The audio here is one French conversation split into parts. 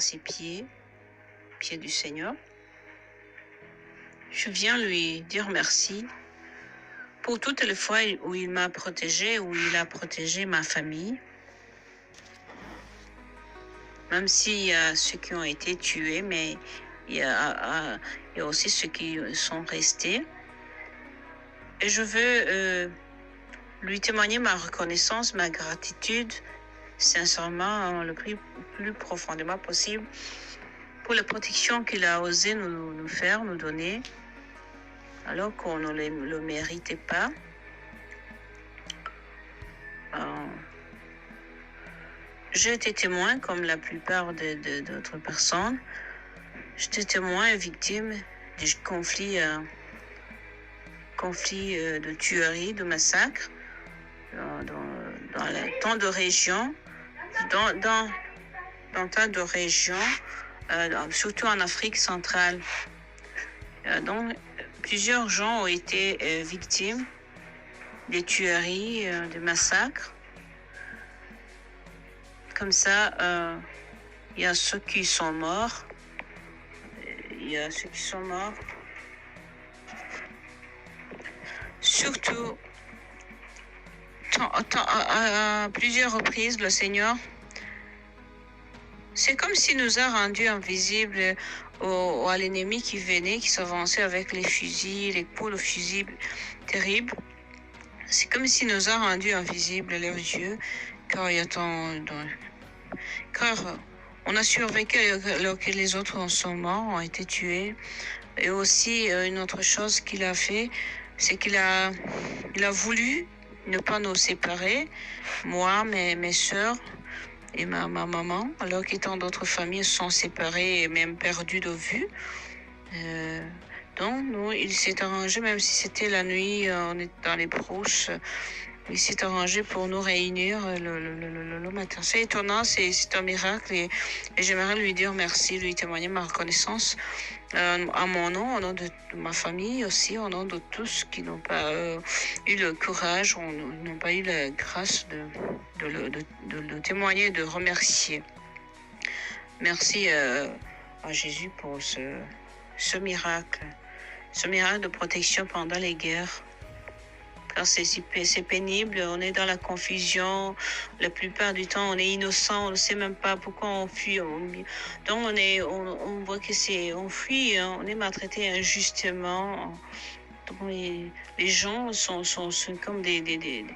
à ses pieds du Seigneur. Je viens lui dire merci pour toutes les fois où il m'a protégé, où il a protégé ma famille. Même s'il y a ceux qui ont été tués, mais il y a aussi ceux qui sont restés. Et je veux lui témoigner ma reconnaissance, ma gratitude, sincèrement, le plus profondément possible, pour la protection qu'il a osé nous faire, nous donner, alors qu'on ne le méritait pas. J'ai été témoin, comme la plupart d'autres personnes. J'étais témoin et victime du conflit de tuerie, de massacre dans tant de régions, dans tant de régions, surtout en Afrique centrale. Donc, plusieurs gens ont été victimes des tueries, des massacres. Comme ça, il y a ceux qui sont morts. Surtout, à plusieurs reprises, le Seigneur, c'est comme s'il nous a rendus invisibles à l'ennemi qui venait, qui s'avançait avec les fusils, les poules aux fusils terribles. C'est comme s'il nous a rendus invisibles à leurs yeux, car on a survécu alors que les autres sont morts, ont été tués. Et aussi, une autre chose qu'il a fait, c'est qu'il a voulu ne pas nous séparer, moi, mes sœurs et ma maman, alors que tant d'autres familles sont séparées et même perdues de vue. Donc, nous, il s'est arrangé, même si c'était la nuit, on est dans les brousses, il s'est arrangé pour nous réunir le matin. C'est étonnant, c'est un miracle et j'aimerais lui dire merci, lui témoigner ma reconnaissance à mon nom, au nom de ma famille aussi, au nom de tous qui n'ont pas eu le courage, n'ont pas eu la grâce de le témoigner, de remercier. Merci à Jésus pour ce miracle de protection pendant les guerres. Car c'est pénible, on est dans la confusion, la plupart du temps on est innocent, on ne sait même pas pourquoi on fuit. Donc on voit que on fuit, on est maltraité injustement. Donc les gens sont comme des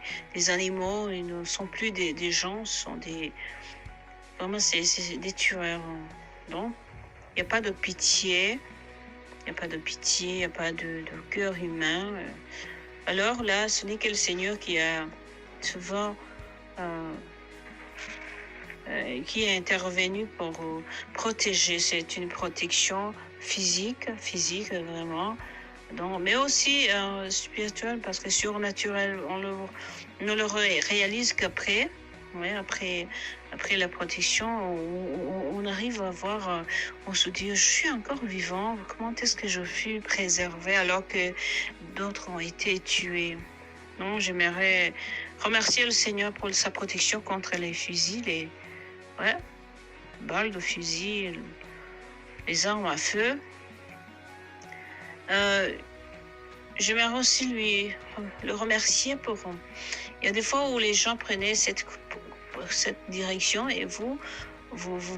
animaux, ils ne sont plus des gens, vraiment c'est des tueurs. Donc il n'y a pas de pitié, il n'y a pas de cœur humain. Alors là, ce n'est que le Seigneur qui a souvent qui est intervenu pour protéger. C'est une protection physique vraiment, donc, mais aussi spirituelle, parce que surnaturel, on ne le réalise qu'après. Ouais, après la protection, on arrive à voir, on se dit, je suis encore vivant, comment est-ce que je fus préservé alors que d'autres ont été tués? Non, j'aimerais remercier le Seigneur pour sa protection contre les fusils, les balles de fusil, les armes à feu. J'aimerais aussi le remercier pour... Il y a des fois où les gens prenaient cette direction et vous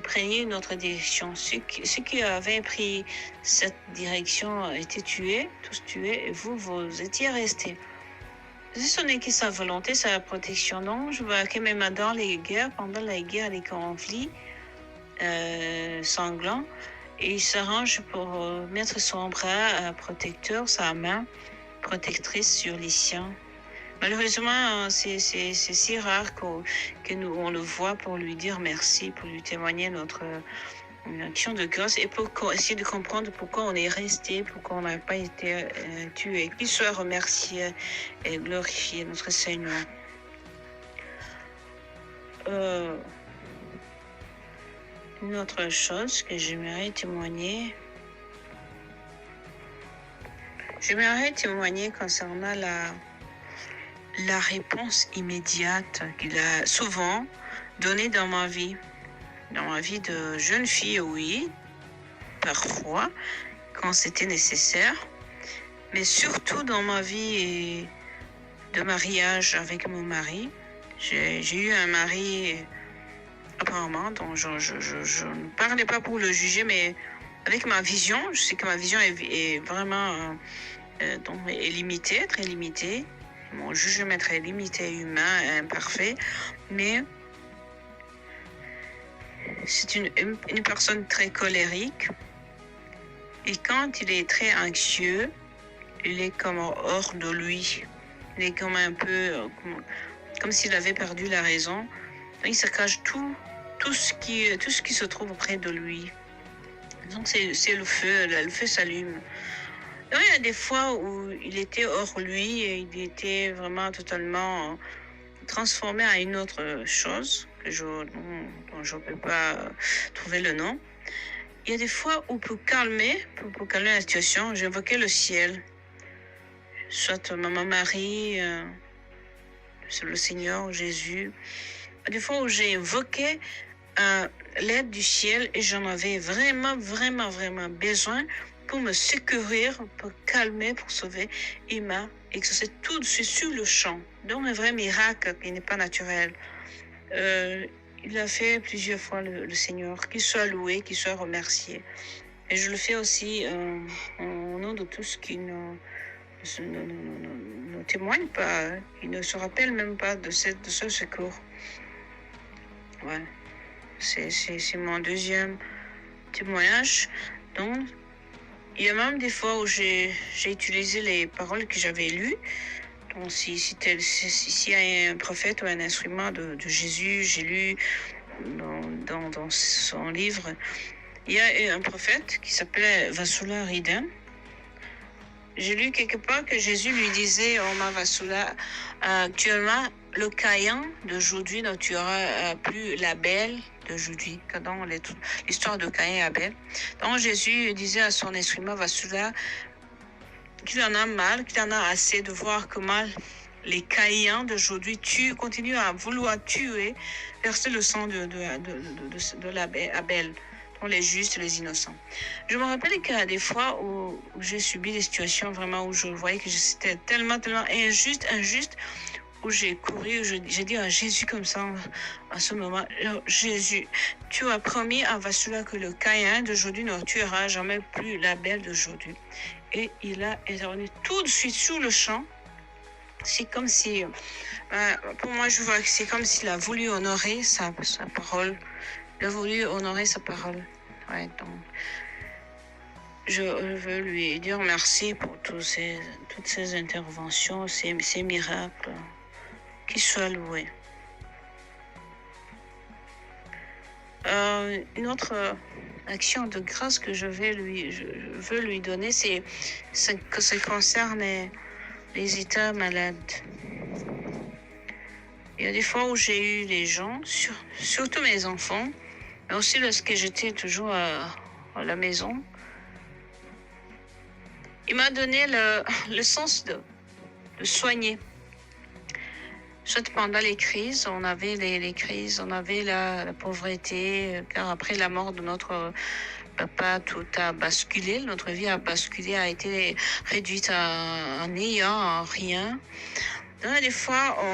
preniez une autre direction. Ceux qui avaient pris cette direction étaient tous tués, et vous étiez restés. Ce n'est que sa volonté, sa protection. Non, je vois que même pendant les guerres, les conflits sanglants, il s'arrange pour mettre son bras protecteur, sa main protectrice sur les siens. Malheureusement, c'est si rare que nous on le voit pour lui dire merci, pour lui témoigner notre action de grâce et pour essayer de comprendre pourquoi on est resté, pourquoi on n'a pas été tué. Qu'il soit remercié et glorifié, notre Seigneur. Une autre chose que j'aimerais témoigner concernant la réponse immédiate qu'il a souvent donnée dans ma vie. Dans ma vie de jeune fille, oui, parfois, quand c'était nécessaire. Mais surtout dans ma vie de mariage avec mon mari. J'ai eu un mari, apparemment, dont je ne parlais pas pour le juger, mais avec ma vision, je sais que ma vision est vraiment donc est limitée, très limitée. Mon jugement est très limité, humain, imparfait, mais c'est une personne très colérique. Et quand il est très anxieux, il est comme hors de lui. Il est comme un peu comme s'il avait perdu la raison. Donc, il se cache tout ce qui se trouve près de lui. Donc c'est le feu s'allume. Donc, il y a des fois où il était hors lui et il était vraiment totalement transformé à une autre chose dont je ne peux pas trouver le nom. Il y a des fois où pour calmer la situation, j'invoquais le ciel. Soit Maman Marie, le Seigneur, Jésus. Il y a des fois où j'ai invoqué l'aide du ciel et j'en avais vraiment, vraiment, vraiment besoin pour me secourir, pour calmer, pour sauver. Il m'a exaucé tout de suite sur le champ. Donc un vrai miracle qui n'est pas naturel. Il a fait plusieurs fois le Seigneur, qu'il soit loué, qu'il soit remercié. Et je le fais aussi au nom de tous qui ne témoignent pas, qui ne se rappellent même pas de ce secours. Ouais. C'est mon deuxième témoignage. Donc, il y a même des fois où j'ai utilisé les paroles que j'avais lues. Donc, s'il y a un prophète ou un instrument de Jésus, j'ai lu dans son livre, il y a un prophète qui s'appelait Vasula Ridhan. J'ai lu quelque part que Jésus lui disait, « Oh ma Vasula, actuellement, le Caïn d'aujourd'hui, donc tu auras plus l'Abel d'aujourd'hui. » Dans l'histoire de Caïn et Abel. Donc Jésus disait à son instrument Vasula qu'il en a mal, qu'il en a assez de voir comment les Caïns d'aujourd'hui continuent à vouloir tuer, verser le sang de l'Abel. Les justes, les innocents. Je me rappelle qu'il y a des fois où j'ai subi des situations vraiment où je voyais que c'était tellement injuste, où j'ai couru, j'ai dit à Jésus comme ça, à ce moment, Jésus, tu as promis à Vasula que le Caïn d'aujourd'hui ne tuera jamais plus l'Abel d'aujourd'hui. Et il a intervenu tout de suite sur le champ. C'est comme si, pour moi, je vois que c'est comme s'il a voulu honorer sa parole. Il a voulu honorer sa parole. Ouais, donc, je veux lui dire merci pour toutes ces interventions, ces miracles. Qu'il soit loué. Une autre action de grâce que je veux lui donner, c'est que ça concerne les états malades. Il y a des fois où j'ai eu des gens, surtout mes enfants, mais aussi lorsque j'étais toujours à la maison, il m'a donné le sens de soigner. Soit pendant les crises, on avait les crises, on avait la pauvreté, car après la mort de notre papa, tout a basculé, notre vie a basculé, a été réduite à néant, à rien. Donc, il y a des fois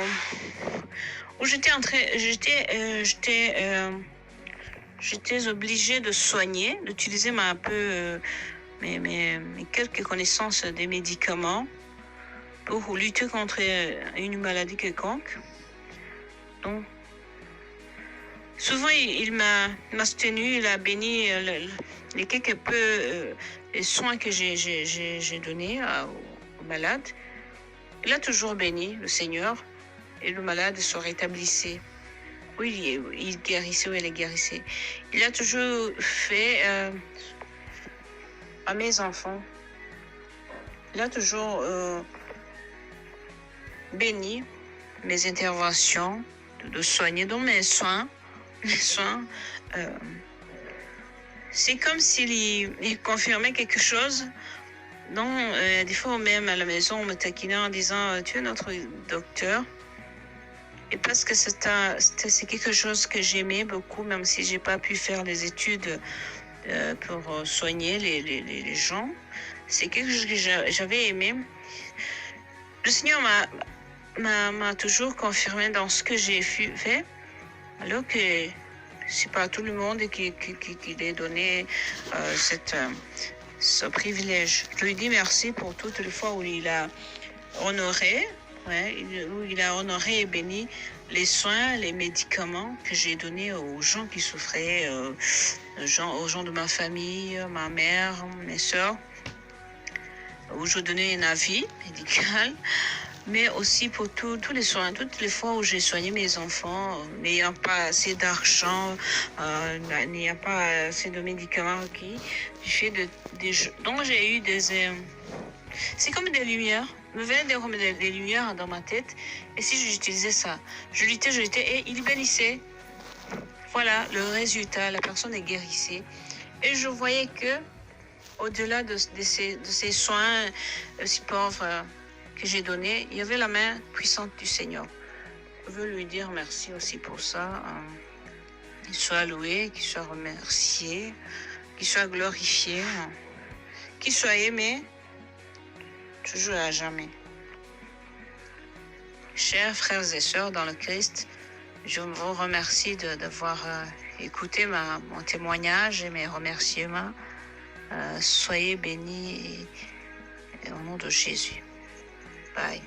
où j'étais obligée de soigner, d'utiliser mes quelques connaissances des médicaments pour lutter contre une maladie quelconque. Donc, souvent, il m'a soutenu, il a béni les quelques peu les soins que j'ai donnés aux malades. Il a toujours béni, le Seigneur, et le malade se rétablissait. Oui, il guérissait ou elle guérissait. Il a toujours fait à mes enfants. Il a toujours béni mes interventions de soigner, donc mes soins. C'est comme s'il confirmait quelque chose. Donc, des fois même à la maison, on me taquinait en disant « Tu es notre docteur ». et parce que c'est quelque chose que j'aimais beaucoup, même si j'ai pas pu faire les études pour soigner les gens. C'est quelque chose que j'avais aimé. Le Seigneur m'a toujours confirmé dans ce que j'ai fait, alors que c'est pas tout le monde qui est donné ce privilège. Je lui dis merci pour toutes les fois où il a honoré, où il a honoré et béni les soins, les médicaments que j'ai donnés aux gens qui souffraient, aux gens de ma famille, ma mère, mes soeurs, où je donnais un avis médical, mais aussi pour tous les soins, toutes les fois où j'ai soigné mes enfants, n'ayant pas assez d'argent, n'ayant pas assez de médicaments requis, donc j'ai eu c'est comme des lumières, me venaient comme des lumières dans ma tête, et si j'utilisais ça, je luttais, et il bénissait. Voilà le résultat, la personne est guérissée, et je voyais que au-delà de ces soins si pauvres que j'ai donnés, il y avait la main puissante du Seigneur. Je veux lui dire merci aussi pour ça. Qu'il soit loué, qu'il soit remercié, qu'il soit glorifié, qu'il soit aimé, toujours et à jamais. Chers frères et sœurs dans le Christ, je vous remercie d'avoir écouté mon témoignage et mes remerciements. Soyez bénis au nom de Jésus. Bye.